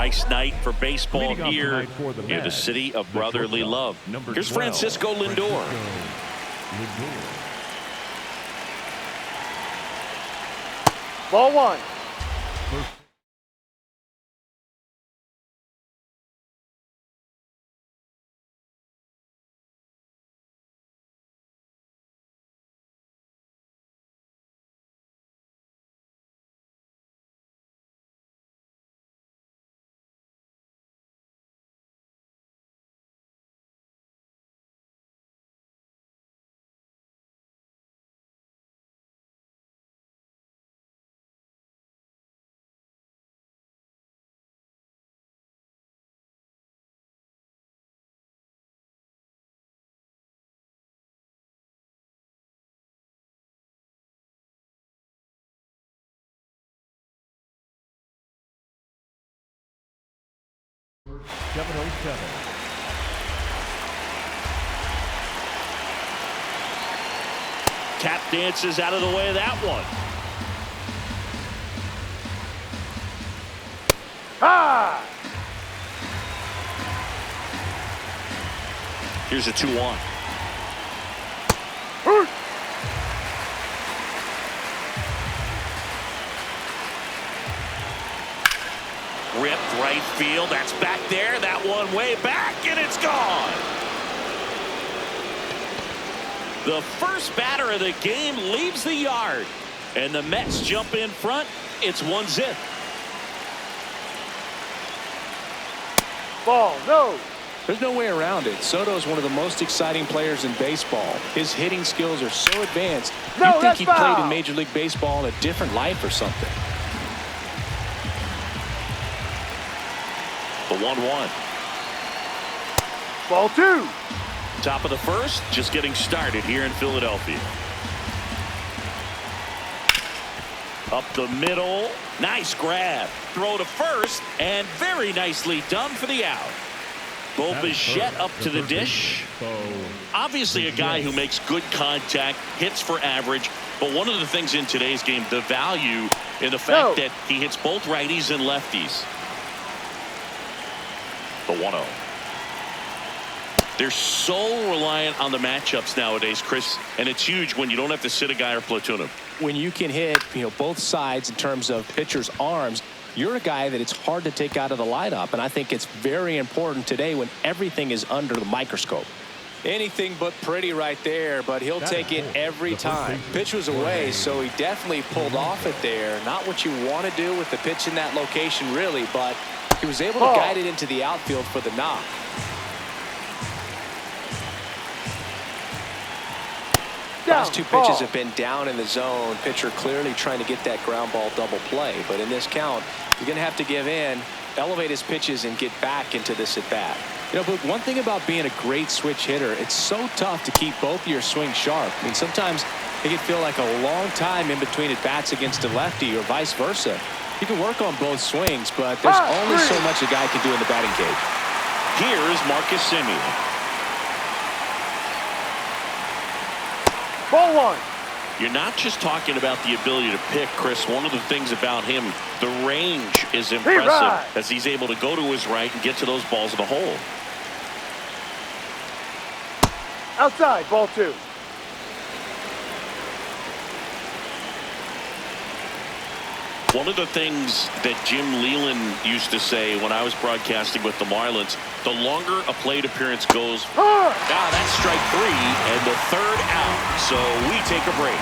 nice night for baseball here in the city of brotherly love. Here's Francisco Lindor. Ball one. Tap dances out of the way of that one. Ah! Here's a 2-1. Ripped right field. That's back there. That one way back, and it's gone. The first batter of the game leaves the yard, and the Mets jump in front. It's 1-0. Ball, no. There's no way around it. Soto is one of the most exciting players in baseball. His hitting skills are so advanced. No, you'd think he played foul. in Major League Baseball in a different life or something. The 1-1. Ball two. Top of the first, just getting started here in Philadelphia. Up the middle. Nice grab. Throw to first, and very nicely done for the out. Bo Bichette up to the dish. Obviously a guy who makes good contact, hits for average, but one of the things in today's game, the value in the fact that he hits both righties and lefties. The 1-0. They're so reliant on the matchups nowadays, Chris, and it's huge when you don't have to sit a guy or platoon him. When you can hit, both sides in terms of pitchers' arms, you're a guy that it's hard to take out of the lineup, and I think it's very important today when everything is under the microscope. Anything but pretty right there, but he'll take it every time. Pitch was away, so he definitely pulled off it there. Not what you want to do with the pitch in that location, really, but he was able to guide it into the outfield for the knock. Last two pitches have been down in the zone. Pitcher clearly trying to get that ground ball double play. But in this count, you're going to have to give in, elevate his pitches, and get back into this at bat. But one thing about being a great switch hitter, it's so tough to keep both of your swings sharp. I mean, sometimes it can feel like a long time in between at bats against a lefty or vice versa. You can work on both swings, but there's only so much a guy can do in the batting cage. Here is Marcus Semien. Ball one. You're not just talking about the ability to pick, Chris. One of the things about him, the range is impressive as he's able to go to his right and get to those balls in the hole. Outside, ball two. One of the things that Jim Leland used to say when I was broadcasting with the Marlins, the longer a plate appearance goes, that's strike three and the third out. So we take a break.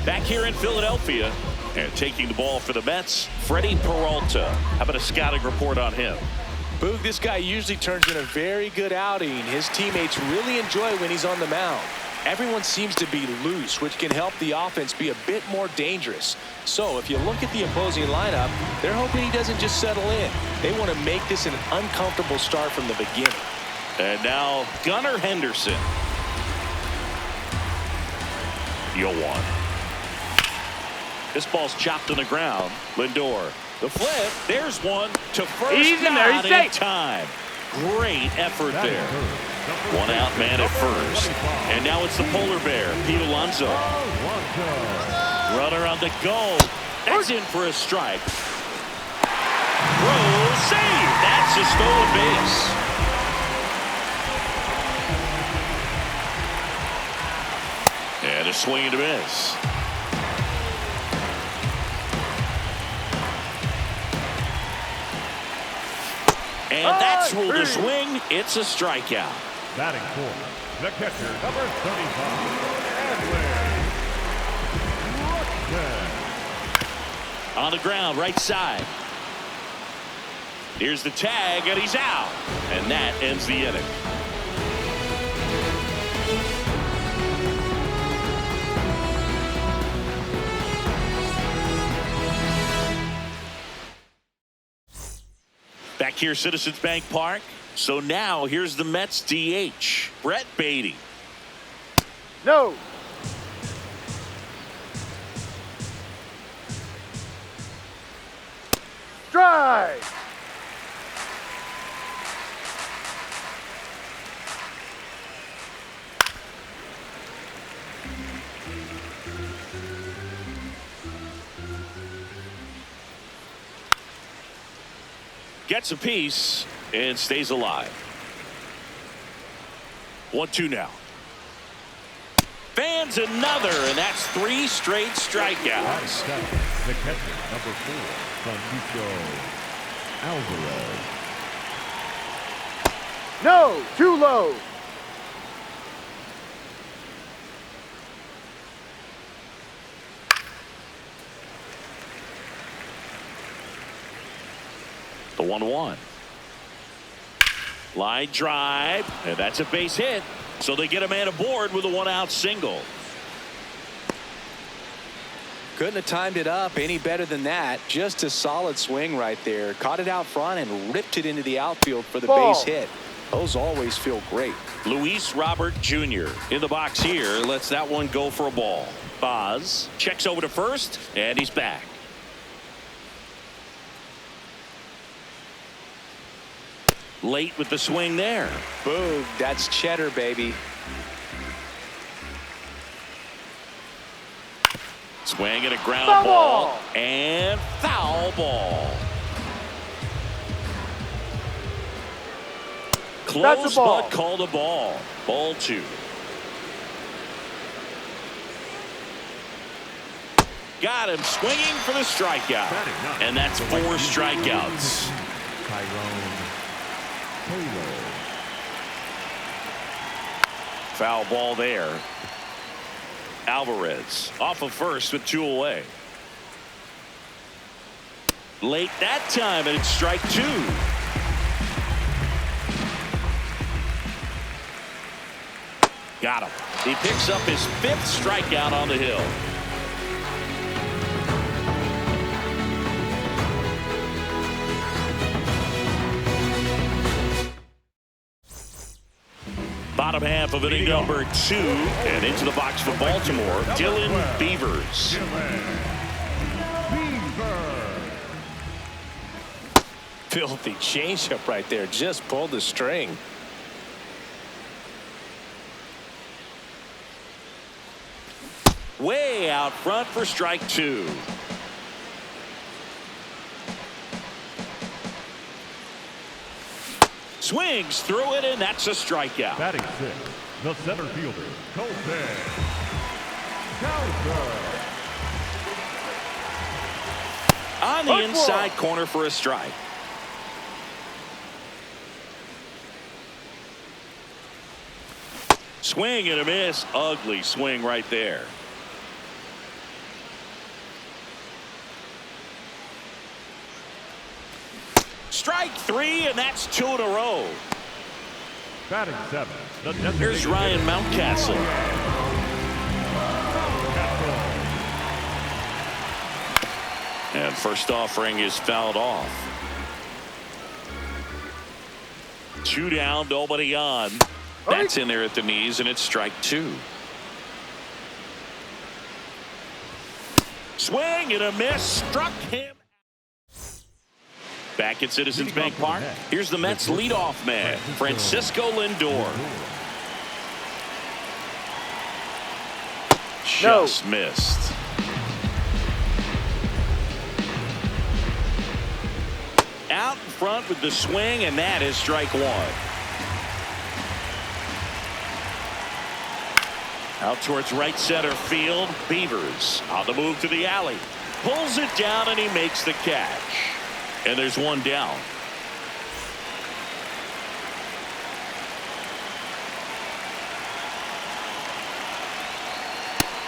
Back here in Philadelphia and taking the ball for the Mets, Freddie Peralta. How about a scouting report on him? Boog, this guy usually turns in a very good outing. His teammates really enjoy when he's on the mound. Everyone seems to be loose, which can help the offense be a bit more dangerous. So if you look at the opposing lineup, they're hoping he doesn't just settle in. They want to make this an uncomfortable start from the beginning. And now Gunnar Henderson. 0-1. This ball's chopped on the ground. Lindor. The flip, there's one to first, He's in there, he's not in safe. time. Great effort there. One out man at first. And now it's the polar bear, Pete Alonso. Runner on the go. That's in for a strike. Throw, save. That's a stolen base. And a swing and a miss. And that's ruled a swing. It's a strikeout. Batting fourth, the catcher, number 35, On the ground, right side. Here's the tag, and he's out. And that ends the inning. Back here, Citizens Bank Park. So now here's the Mets DH, Brett Beatty. No. Strike. Gets a piece and stays alive. 1-2 now. Fans another, and that's 3 straight strikeouts. the catcher, number 4, Francisco Alvarez. No. Too low. The 1-1. Line drive, and that's a base hit. So they get a man aboard with a 1-out single. Couldn't have timed it up any better than that. Just a solid swing right there. Caught it out front and ripped it into the outfield for the base hit. Those always feel great. Luis Robert Jr. in the box here. Lets that one go for a ball. Boz checks over to first, and he's back. Late with the swing there. Boog, that's cheddar, baby. Swing and a ground Foul ball. ball. And foul ball. That's Close a ball. but called a ball. Ball 2. Got him swinging for the strikeout. And that's 4 strikeouts. Foul ball there. Alvarez off of first with 2 away. Late that time, and it's strike 2. Got him. He picks up his 5th strikeout on the hill. Bottom half of inning number 2, and into the box for Baltimore, Dylan Beavers. Filthy changeup right there. Just pulled the string. Way out front for strike 2. Swings through it, and that's a strikeout. Batting 6, the center fielder, Colton Cowser. On the inside corner for a strike. Swing and a miss. Ugly swing right there. Strike 3, and that's 2 in a row. Batting 7, the Here's Ryan Mountcastle. And first offering is fouled off. 2 down, nobody on. That's in there at the knees, and it's strike 2. Swing and a miss. Struck him. Back at Citizens Bank Park, here's the Mets leadoff man, Francisco Lindor. Just missed. Out in front with the swing, and that is strike one. Out towards right center field. Beavers on the move to the alley. Pulls it down, and he makes the catch. And there's one down.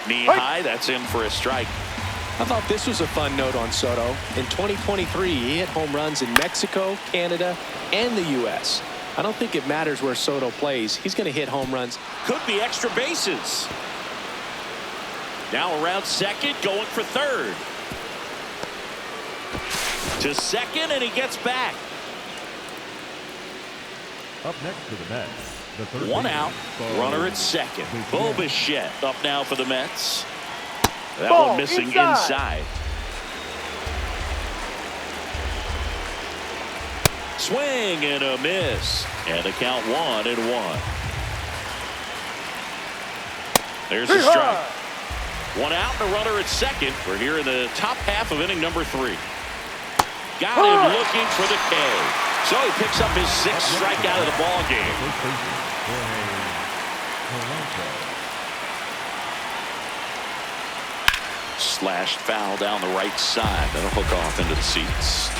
Knee high, that's in for a strike. I thought this was a fun note on Soto. In 2023, he hit home runs in Mexico, Canada, and the U.S. I don't think it matters where Soto plays. He's going to hit home runs. Could be extra bases. Now around second, going for third. To second, and he gets back. Up next for the Mets, the third One baseman, out, runner at second. Bo Bichette up now for the Mets. That Ball one missing inside. Swing and a miss. And the count 1-1. There's a strike. One out and a runner at second. We're here in the top half of inning number 3. Got him looking for the K. So he picks up his 6th strikeout of the ball game. Slashed foul down the right side. That'll hook off into the seats.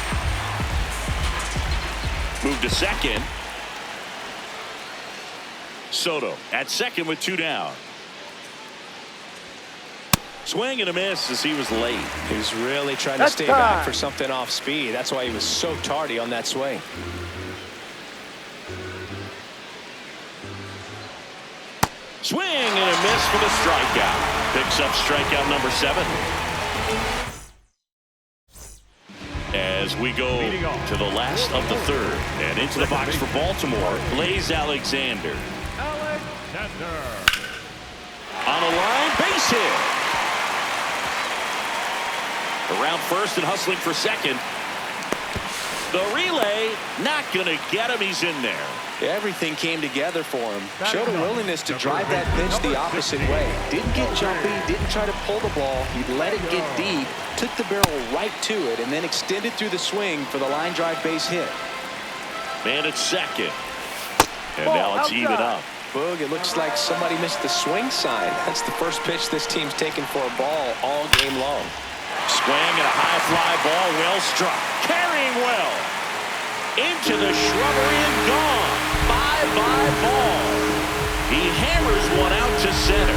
Move to second. Soto at second with 2 down. Swing and a miss as he was late. He was really trying to stay back for something off speed. That's why he was so tardy on that swing. Swing and a miss for the strikeout. Picks up strikeout number 7. As we go to the last of the third and into the box for Baltimore, Blaze Alexander. On a line, base hit. Around first and hustling for second. The relay not going to get him. He's in there. Everything came together for him. Showed a willingness to drive that pitch the opposite way. Didn't get jumpy, didn't try to pull the ball. He let it get deep, took the barrel right to it, and then extended through the swing for the line drive base hit. Man at second. And now it's even up. Boog, it looks like somebody missed the swing sign. That's the first pitch this team's taken for a ball all game long. Swing and a high fly ball, well struck. Carrying well. Into the shrubbery and gone. Bye-bye ball. He hammers one out to center.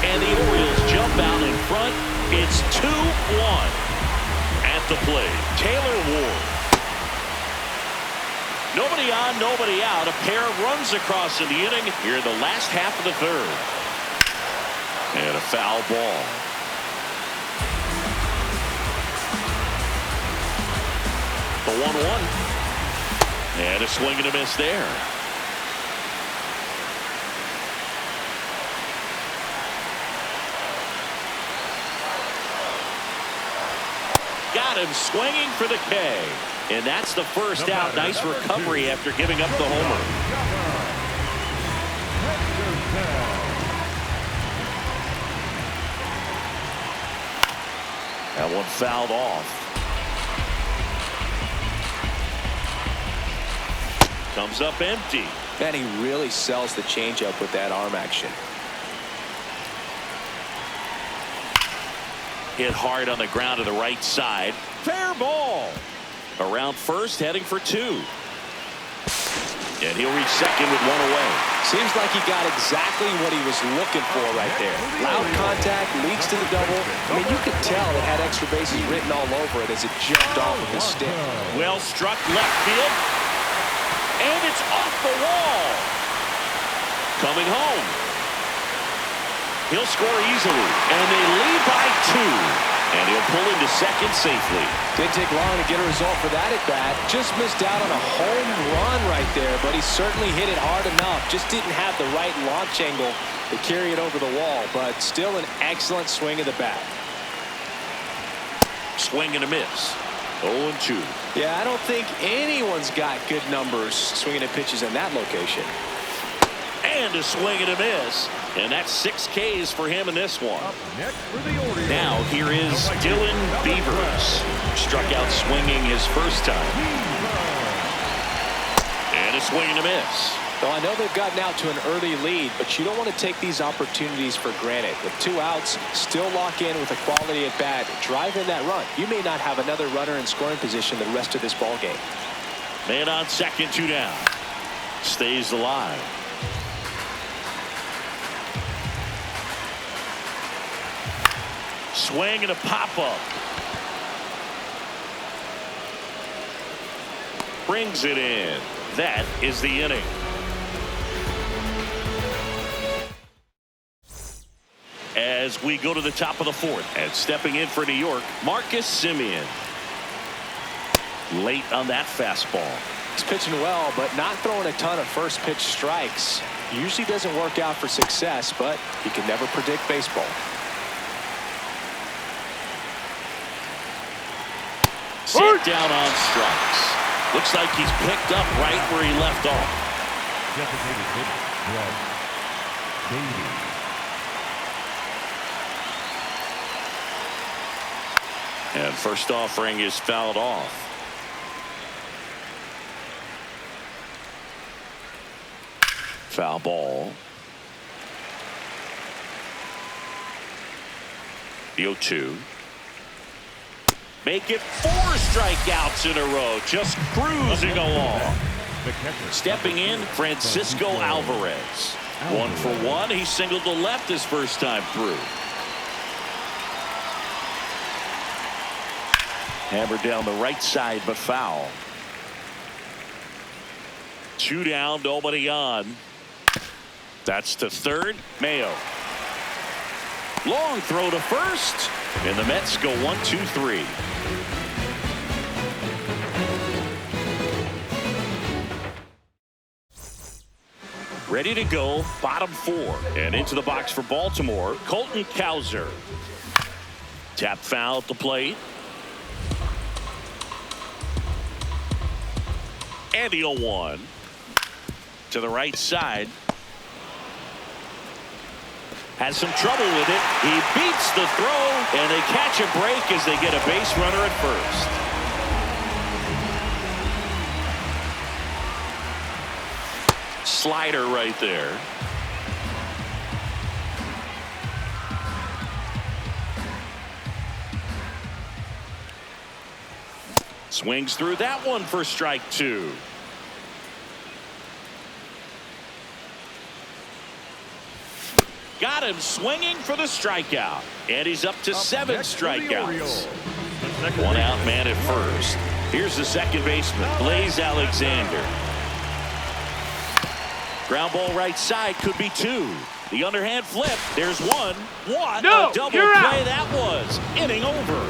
And the Orioles jump out in front. It's 2-1. At the plate, Taylor Ward. Nobody on, nobody out. A pair of runs across in the inning here in the last half of the third. And a foul ball. The 1-1. And a swing and a miss there. Got him swinging for the K. And that's the first out. Nice recovery after giving up the homer. That one fouled off. Comes up empty. And he really sells the changeup with that arm action. Hit hard on the ground to the right side. Fair ball. Around first, heading for 2. And he'll reach second with 1 away. Seems like he got exactly what he was looking for right there. Loud contact, leads to the double. I mean, you could tell it had extra bases written all over it as it jumped off of his stick. Well struck left field. And it's off the wall. Coming home. He'll score easily. And they lead by 2. And he'll pull into second safely. Didn't take long to get a result for that at bat. Just missed out on a home run right there, but he certainly hit it hard enough. Just didn't have the right launch angle to carry it over the wall, but still an excellent swing of the bat. Swing and a miss. 0-2. Yeah, I don't think anyone's got good numbers swinging at pitches in that location. And a swing and a miss. And that's 6 Ks for him in this one. Next for the Orioles. Now here is Dylan Beavers. Struck out swinging his first time. And a swing and a miss. Well, I know they've gotten out to an early lead, but you don't want to take these opportunities for granted. With 2 outs, still lock in with a quality at bat. Drive in that run. You may not have another runner in scoring position the rest of this ball game. Man on second, 2 down. Stays alive. Swing and a pop-up. Brings it in. That is the inning. As we go to the top of the 4th, and stepping in for New York, Marcus Semien. Late on that fastball. He's pitching well, but not throwing a ton of first pitch strikes. Usually doesn't work out for success, but you can never predict baseball. Sit down on strikes. Looks like he's picked up right where he left off. Designated hitter, Davies. And first offering is fouled off. Foul ball. The 0-2. Make it 4 strikeouts in a row. Just cruising along. Stepping in, Francisco Alvarez. 1 for 1. He singled to left his first time through. Hammered down the right side, but foul. 2 down, nobody on. That's to third. Mayo. Long throw to first. And the Mets go 1-2-3. Ready to go, bottom 4. And into the box for Baltimore, Colton Cowser. Tap foul at the plate. And the 0-1. To the right side. Has some trouble with it. He beats the throw, and they catch a break as they get a base runner at first. Slider right there. Swings through that one for strike 2. Got him swinging for the strikeout. And he's up to 7 strikeouts. 1 out man at first. Here's the second baseman, Blaze Alexander. Ground ball right side, could be 2. The underhand flip. There's 1. What a double play that was. Inning over.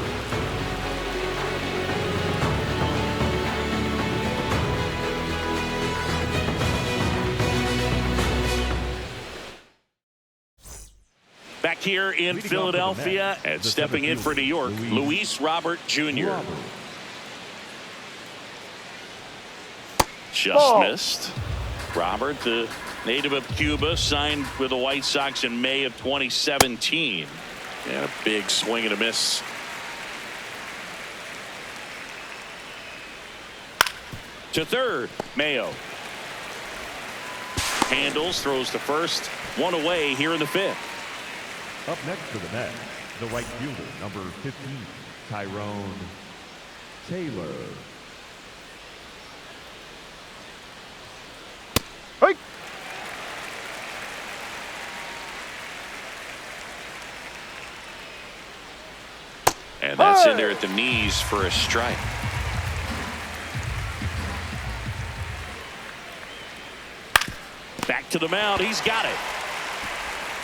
Back here in Philadelphia and stepping in for New York, Luis Robert Jr. Just missed. Robert, the native of Cuba, signed with the White Sox in May of 2017. And a big swing and a miss. To third, Mayo. Handles, throws to first. 1 away here in the 5th. Up next for the Mets, the right fielder, number 15, Tyrone Taylor. Hey. And that's in there at the knees for a strike. Back to the mound. He's got it.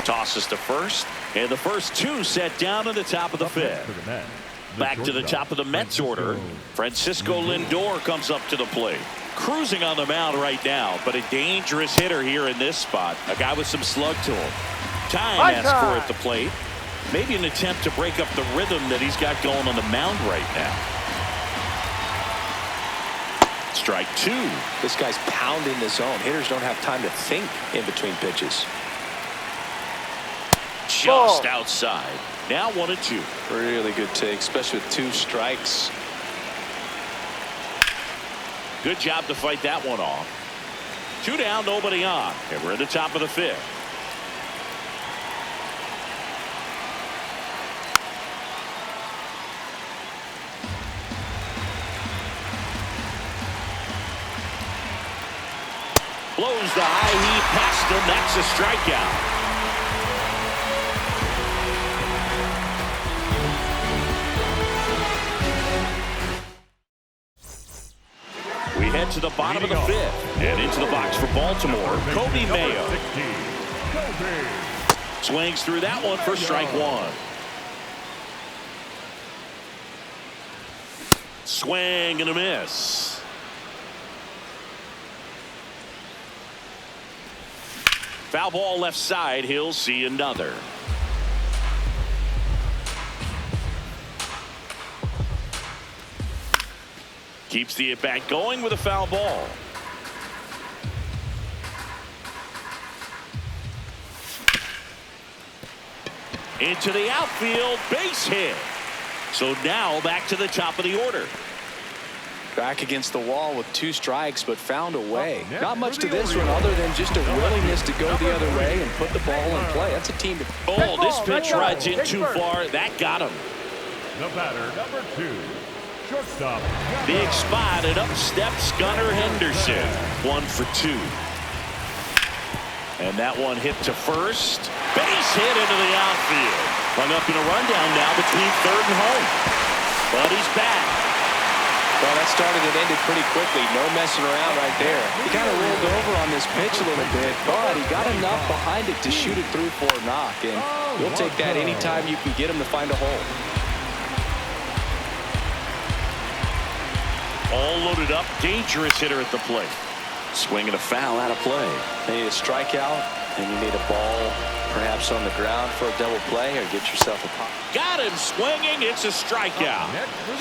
Tosses to first. And the first 2 set down at the top of the 5th. Back to the top of the Mets order. Francisco Lindor comes up to the plate. Cruising on the mound right now, but a dangerous hitter here in this spot. A guy with some slug to him. Time asks for at the plate. Maybe an attempt to break up the rhythm that he's got going on the mound right now. strike two. This guy's pounding the zone. Hitters don't have time to think in between pitches. Just outside. Now 1-2. Really good take, especially with 2 strikes. Good job to fight that one off. 2 down, nobody on. And we're at the top of the 5th. Blows the high heat past him. That's a strikeout. We head to the bottom of the 5th and into the box for Baltimore. Kobe Mayo swings through that one for strike one. Swing and a miss. Foul ball left side. He'll see another. Keeps the at-bat going with a foul ball. Into the outfield, base hit. So now back to the top of the order. Back against the wall with 2 strikes, but found a way. Not much to this one other than just a willingness to go the other way and put the ball in play. That's a team. Oh, this pitch rides in too far. That got him. The batter, number 2, shortstop. Big spot, and up steps Gunnar Henderson. 1 for 2. And that one hit to first. Base hit into the outfield. Hung up in a rundown now between third and home. But he's back. Well, that started and ended pretty quickly. No messing around right there. He kind of rolled over on this pitch a little bit, but he got enough behind it to shoot it through for a knock. And you'll take that anytime you can get him to find a hole. All loaded up, dangerous hitter at the plate. Swinging a foul out of play. You need a strikeout, and you need a ball perhaps on the ground for a double play, or get yourself a pop. Got him swinging. It's a strikeout.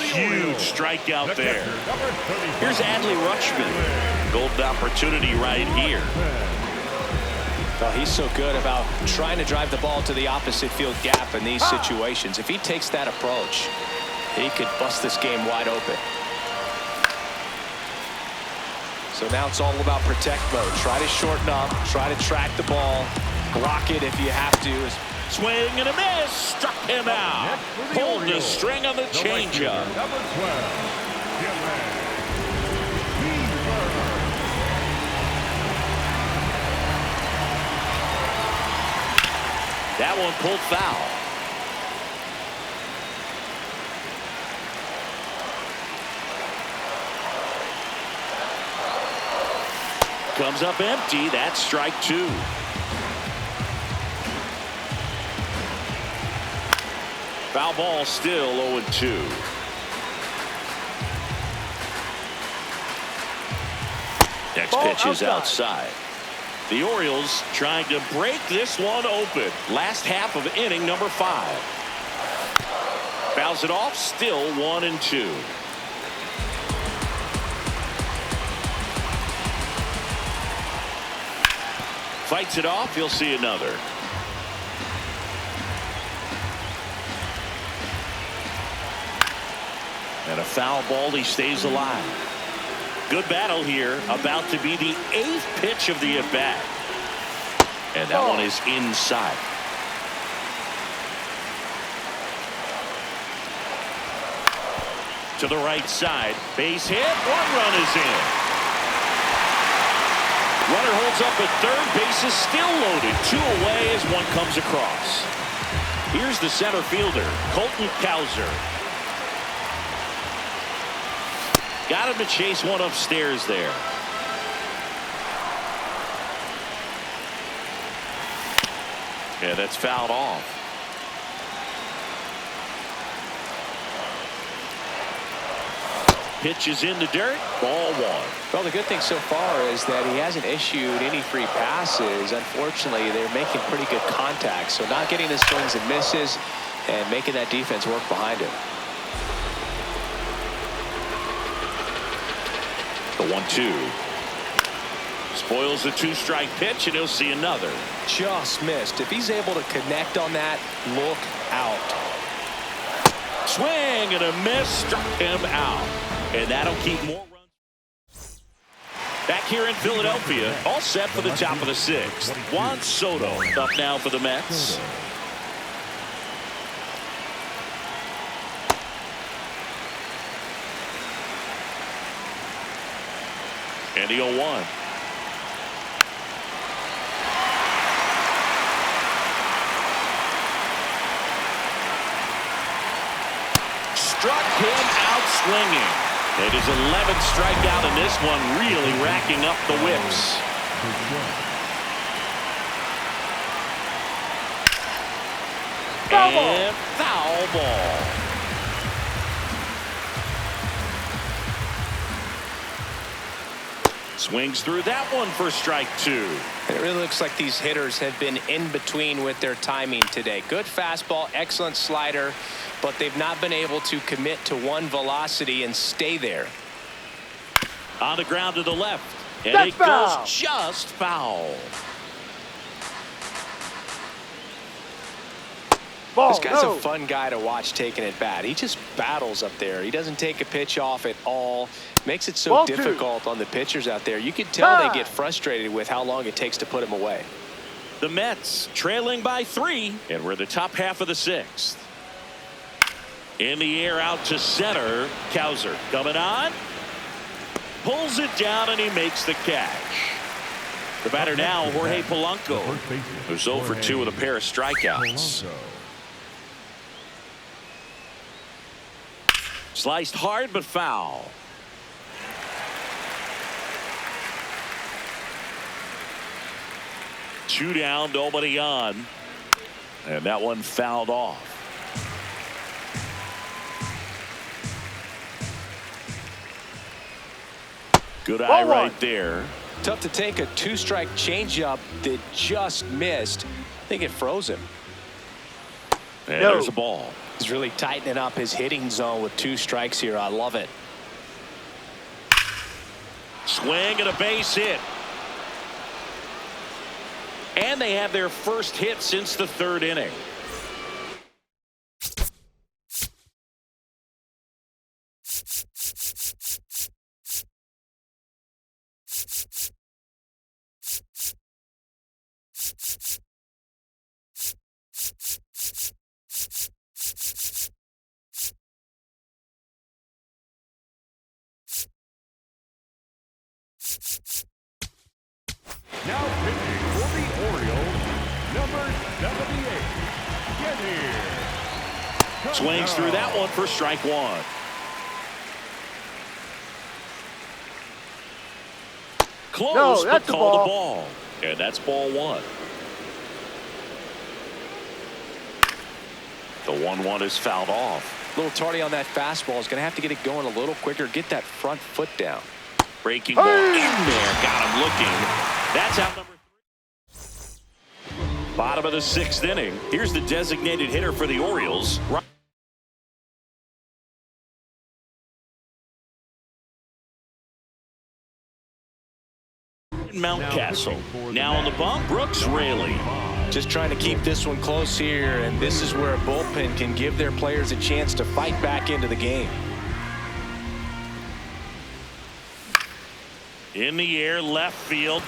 Huge strikeout there. Here's Adley Rutschman. Golden opportunity right here. Well, he's so good about trying to drive the ball to the opposite field gap in these situations. If he takes that approach, he could bust this game wide open. So now it's all about protect mode. Try to shorten up, try to track the ball, block it if you have to. Swing and a miss. Struck him out. Pulled the string on the changeup. That one pulled foul. Comes up empty. That's strike two. Foul ball still 0-2. Next pitch is outside. The Orioles trying to break this one open. Last half of inning number 5. Fouls it off. Still 1-2. Fights it off. You'll see another. And a foul ball. He stays alive. Good battle here. About to be the 8th pitch of the at-bat. And that one is inside. To the right side. Base hit. 1 run is in. Runner holds up at third. Base is still loaded. 2 away as one comes across. Here's the center fielder, Colton Cowser. Got him to chase one upstairs there. Yeah, that's fouled off. Pitch is in the dirt. Ball 1. Well, the good thing so far is that he hasn't issued any free passes. Unfortunately, they're making pretty good contact. So not getting the swings and misses and making that defense work behind him. The 1-2. Spoils the 2-strike pitch, and he'll see another. Just missed. If he's able to connect on that, look out. Swing and a miss, struck him out. And that'll keep more runs. Back here in Philadelphia, all set for the top of the 6th. Juan Soto up now for the Mets. And the 0-1. Struck him out swinging. It is 11th strikeout, and this one really racking up the whips. And foul ball. Swings through that one for strike 2. It really looks like these hitters have been in between with their timing today. Good fastball, excellent slider, but they've not been able to commit to one velocity and stay there. On the ground to the left, and That's it foul. goes just foul. Ball, This guy's no. a fun guy to watch taking at bat. He just battles up there. He doesn't take a pitch off at all. Makes it so Ball 2. difficult on the pitchers out there. You can tell Time. they get frustrated with how long it takes to put him away. The Mets trailing by 3, and we're the top half of the 6th. In the air out to center. Cowser coming on. Pulls it down, and he makes the catch. The batter now, Jorge Polanco, who's 0 for 2 with a pair of strikeouts. Sliced hard, but foul. Two down, nobody on. And that one fouled off. Good eye right there. Tough to take a 2-strike changeup that just missed. I think it froze him. And No. there's a ball. He's really tightening up his hitting zone with 2 strikes here. I love it. Swing and a base hit. And they have their first hit since the 3rd inning. Now pitching for the Orioles, number 78. Get here. Swings through that one for strike 1. Close, No, but that's a called a ball. ball. And that's ball 1. The 1-1 is fouled off. A little tardy on that fastball. Is going to have to get it going a little quicker. Get that front foot down. Breaking ball in there. Got him looking. That's out number 3. Bottom of the 6th inning. Here's the designated hitter for the Orioles. Mountcastle. Now on the bump, Brooks Raley. Just trying to keep this one close here, and this is where a bullpen can give their players a chance to fight back into the game. In the air, left field,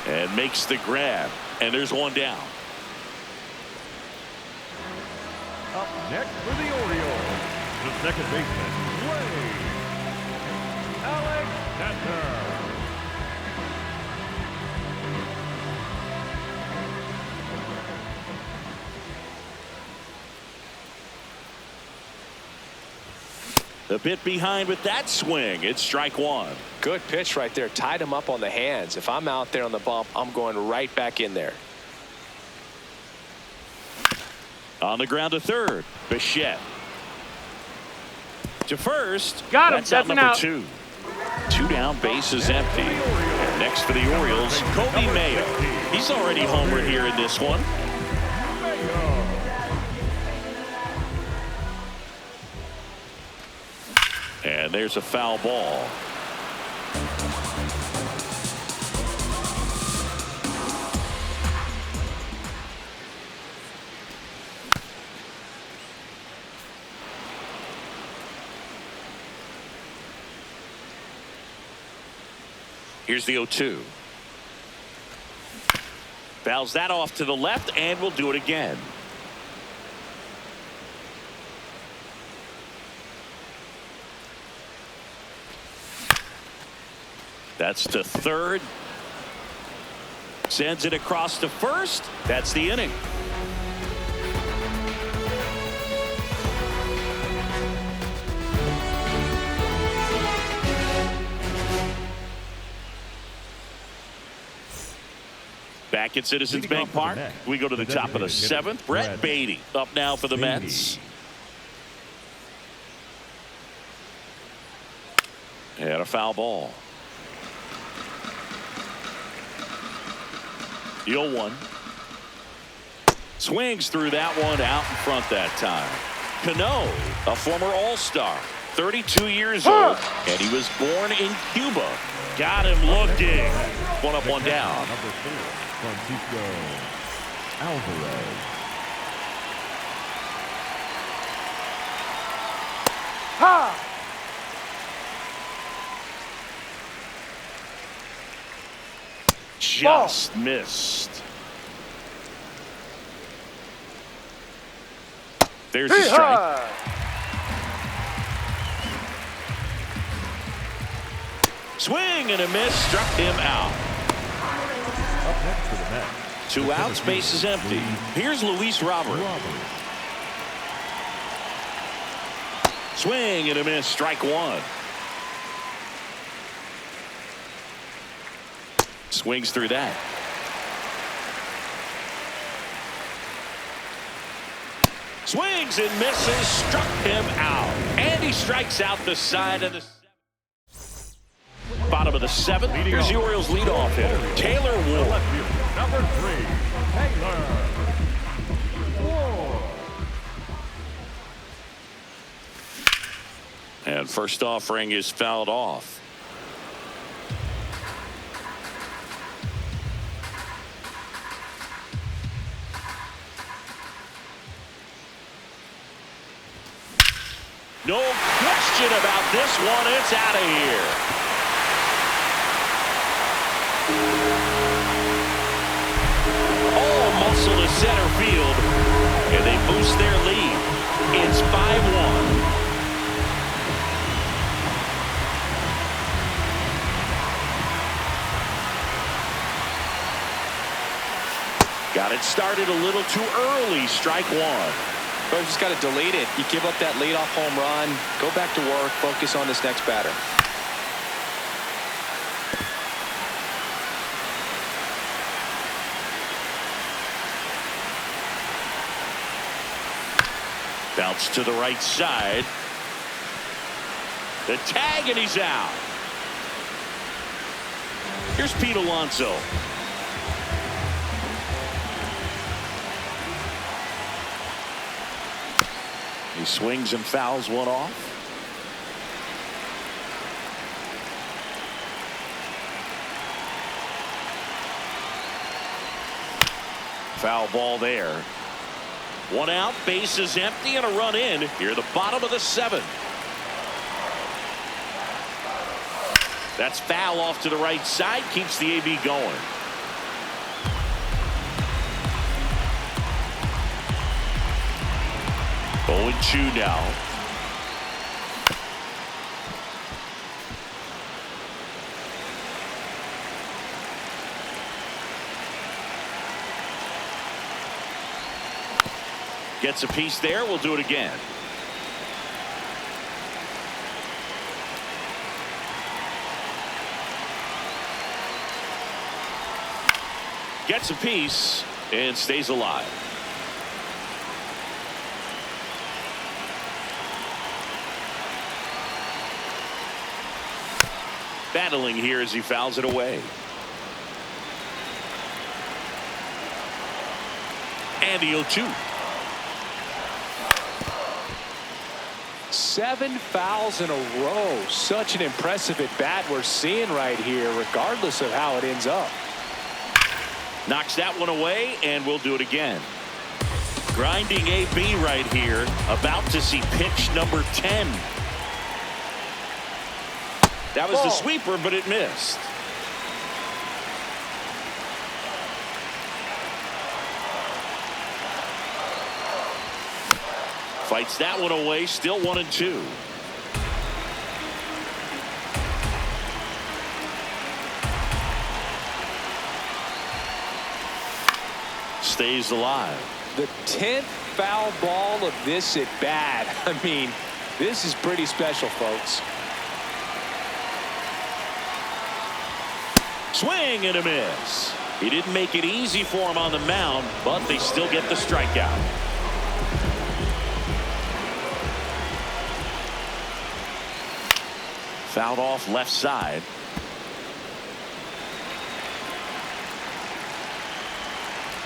and makes the grab. And there's one down. Up next for the Orioles, the second baseman, Alexander. A bit behind with that swing. It's strike 1. Good pitch right there. Tied him up on the hands. If I'm out there on the bump, I'm going right back in there. On the ground to third. Bichette. To first. Got him. That's out That's an number out. 2. 2 down, bases empty. And next for the Orioles, Kobe Mayo. He's already homered here in this one. And there's a foul ball. Here's the 0-2. Fouls that off to the left, and we'll do it again. That's to third. Sends it across to first. That's the inning. Back at Citizens Bank Park, we go to the top of the 7th. Brett Beatty up now for the Mets. And a foul ball. The 0-1. Swings through that one out in front that time. Cano, a former All-Star, 32 years old, and he was born in Cuba. Got him looking. One up, one down. Number 4, Francisco Alvarez. Ha! Just missed. There's a strike. Swing and a miss, struck him out. Up next for the Mets. 2 outs, base is empty. Here's Luis Robert. Swing and a miss, strike 1. Swings through that. Swings and misses, struck him out. And he strikes out the side of the bottom of the 7th. Here's the Orioles leadoff hitter, Taylor Ward. Number 3, Taylor Ward. And first offering is fouled off. No question about this one. It's out of here. All muscle to center field, and they boost their lead. It's 5-1. Got it started a little too early. Strike 1. But you just got to delete it. You give up that leadoff home run. Go back to work. Focus on this next batter. Bounce to the right side. The tag, and he's out. Here's Pete Alonso. He swings and fouls one off. Foul ball there. 1 out, base is empty, and a run in here, the bottom of the 7th. That's foul off to the right side, keeps the AB going. Oh, 0-2 now. Gets a piece there. We'll do it again. Gets a piece and stays alive. Battling here as he fouls it away. And the 0-2. 7 fouls in a row. Such an impressive at bat we're seeing right here, regardless of how it ends up. Knocks that one away, and we'll do it again. Grinding AB right here, about to see pitch number 10. That was the sweeper, but it missed. Fights that one away. Still 1-2. Stays alive. The 10th foul ball of this at bat. I mean, this is pretty special, folks. Swing and a miss. He didn't make it easy for him on the mound, but they still get the strikeout. Fouled off left side.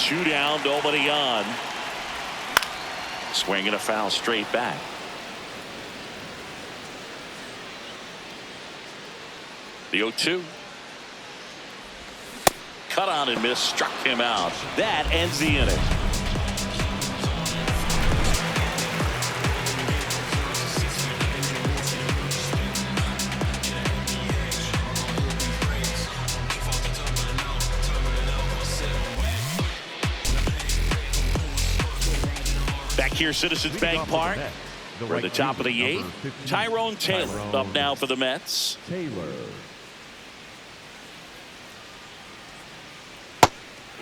Two down, nobody on. Swing and a foul straight back. The 0-2. Cut on and miss, struck him out. That ends the inning. Back here, Citizens Bank Park. We're at the top of the 8th. Tyrone Taylor up now for the Mets. Taylor.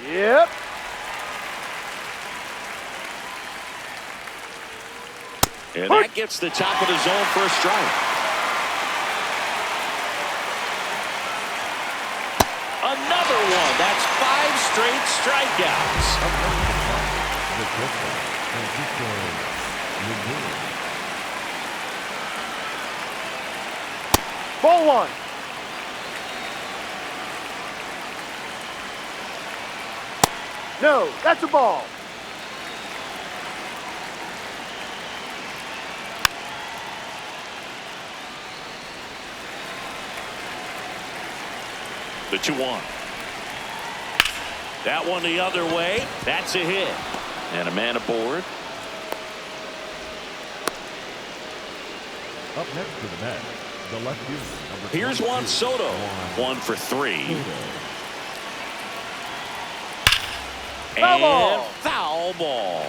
Yep. And that gets the top of the zone for a strike. Another one. That's 5 straight strikeouts. Ball 1. No, that's a ball. The 2-1. That one the other way. That's a hit. And a man aboard. Up next to the Mets, the left fielder. Here's Juan Soto. 1 for 3. Foul ball. And foul ball.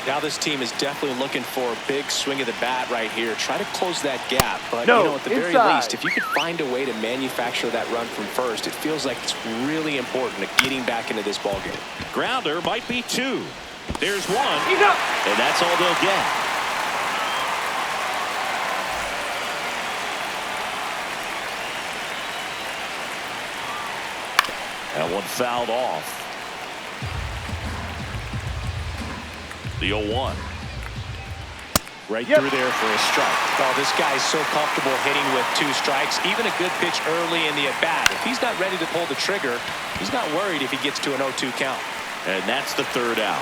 Now this team is definitely looking for a big swing of the bat right here. Try to close that gap. But no, you know, at the very inside. least, if you could find a way to manufacture that run from first, it feels like it's really important to getting back into this ball game. Grounder might be 2. There's 1. He's up. And that's all they'll get. That one fouled off. The 0-1. Right through there for a strike. Oh, this guy's so comfortable hitting with 2 strikes. Even a good pitch early in the at-bat. If he's not ready to pull the trigger, he's not worried if he gets to an 0-2 count. And that's the 3rd out.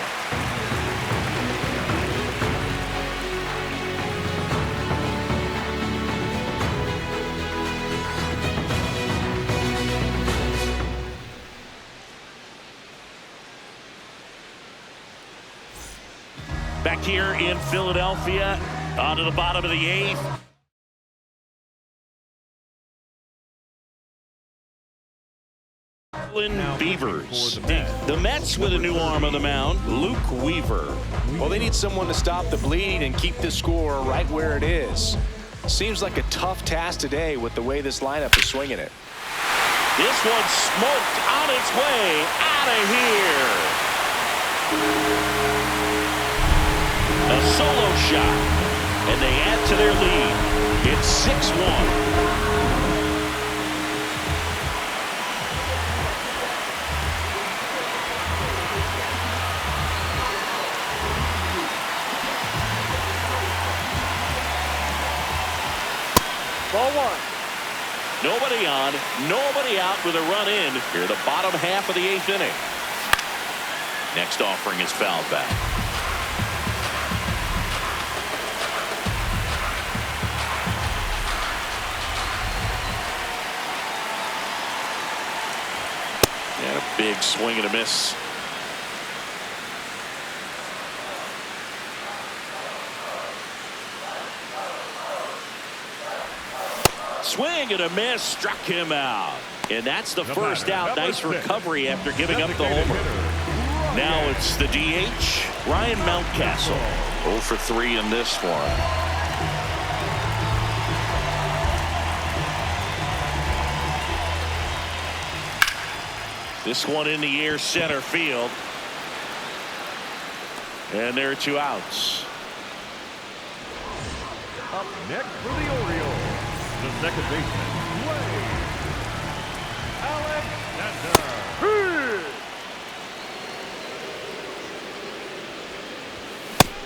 Back here in Philadelphia, on to the bottom of the 8th. Beavers. The Mets with a new arm on the mound, Luke Weaver. Well, they need someone to stop the bleed and keep the score right where it is. Seems like a tough task today with the way this lineup is swinging it. This one smoked on its way out of here. A solo shot, and they add to their lead. It's 6-1. Ball 1. Nobody on, nobody out with a run in here, the bottom half of the 8th inning. Next offering is fouled back. And a big swing and a miss. Swing and a miss, struck him out. And that's the first out. Nice recovery after giving up the homer. Now it's the DH, Ryan Mountcastle. 0 for 3 in this one. This one in the air, center field. And there are 2 outs. Up next for the Orioles, the second baseman, Alexander.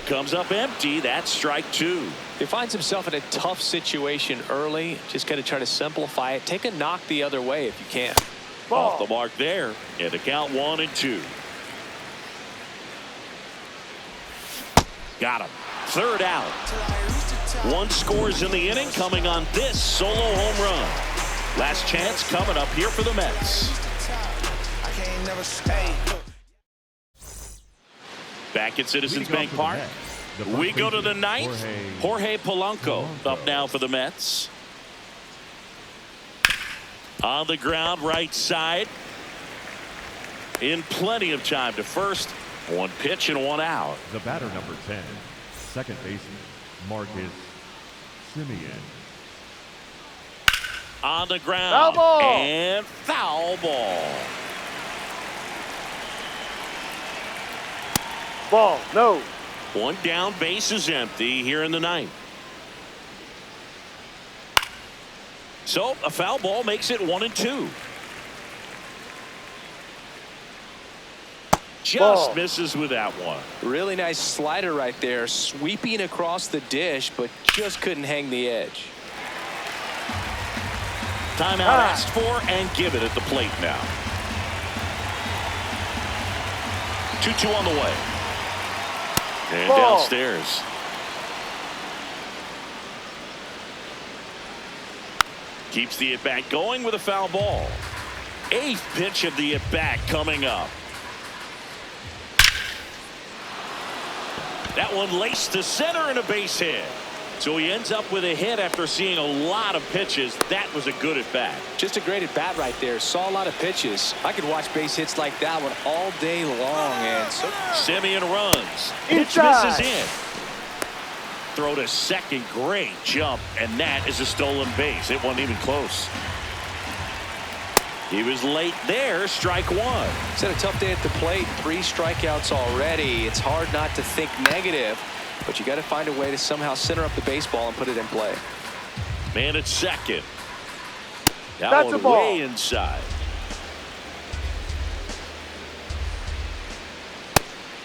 Comes up empty. That's strike 2. He finds himself in a tough situation early. Just got to try to simplify it. Take a knock the other way if you can. Ball. Off the mark there. And the count 1-2. Got him. Third out. 1 scores in the inning, coming on this solo home run. Last chance coming up here for the Mets. Back at Citizens Bank Park. We go to the 9th. Jorge Polanco up now for the Mets. On the ground, right side. In plenty of time to first. 1 pitch and 1 out. The batter, number 10, second baseman, Marcus Semien. On the ground. Foul ball. And foul ball. Ball. No. 1 down, base is empty here in the 9th. So a foul ball makes it 1-2. Just Ball. misses with that one. Really nice slider right there, sweeping across the dish, but just couldn't hang the edge. Timeout asked for and given at the plate now. 2-2 on the way. And Ball. downstairs. Keeps the at-bat going with a foul ball. 8th pitch of the at-bat coming up. That one laced to center and a base hit. So he ends up with a hit after seeing a lot of pitches. That was a good at-bat. Just a great at-bat right there. Saw a lot of pitches. I could watch base hits like that one all day long. And so Semien runs. Pitch Inside. misses in. Throw to second. Great jump. And that is a stolen base. It wasn't even close. He was late there. Strike 1. It's had a tough day at the plate. 3 strikeouts already. It's hard not to think negative, but you got to find a way to somehow center up the baseball and put it in play. Man at second. That That's a one ball. way inside.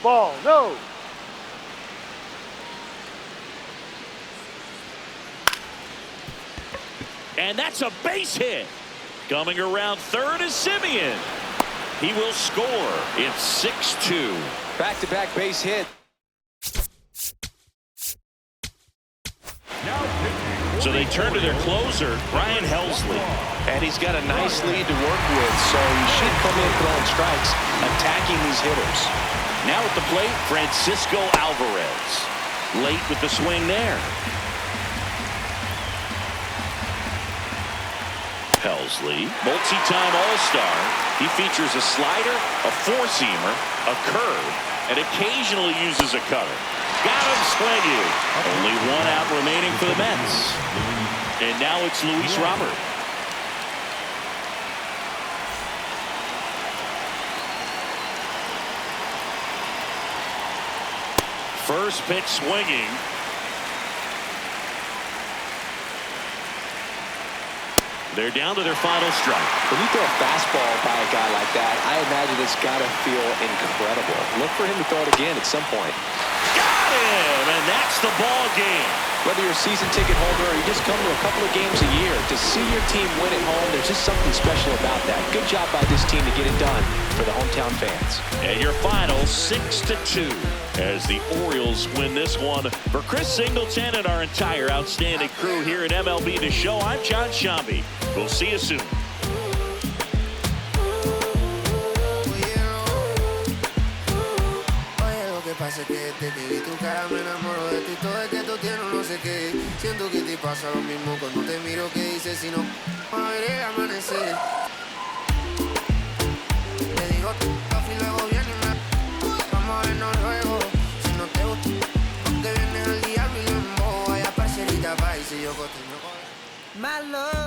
Ball. No. And that's a base hit. Coming around third is Semien. He will score. It's 6-2. Back-to-back base hit. So they turn to their closer, Brian Helsley. And he's got a nice lead to work with, so he should come in throwing strikes, attacking these hitters. Now at the plate, Francisco Alvarez. Late with the swing there. Helsley, multi-time All-Star. He features a slider, a four-seamer, a curve, and occasionally uses a cutter. Got him swinging. Only 1 out remaining for the Mets. And now it's Luis Robert. First pitch swinging. They're down to their final strike. When you throw a fastball by a guy like that, I imagine it's got to feel incredible. Look for him to throw it again at some point. Got him, and that's the ball game. Whether you're a season ticket holder or you just come to a couple of games a year, to see your team win at home, there's just something special about that. Good job by this team to get it done for the hometown fans. And your final 6-2 as the Orioles win this one. For Chris Singleton and our entire outstanding crew here at MLB The Show, I'm John Shambi. We'll see you soon. Pasa que desde que vi tu cara me enamoro de ti. Todo es que tú tienes no sé qué. Siento que te pasa lo mismo cuando te miro. Que dices si no a ver el amanecer. Te digo y luego viene my love.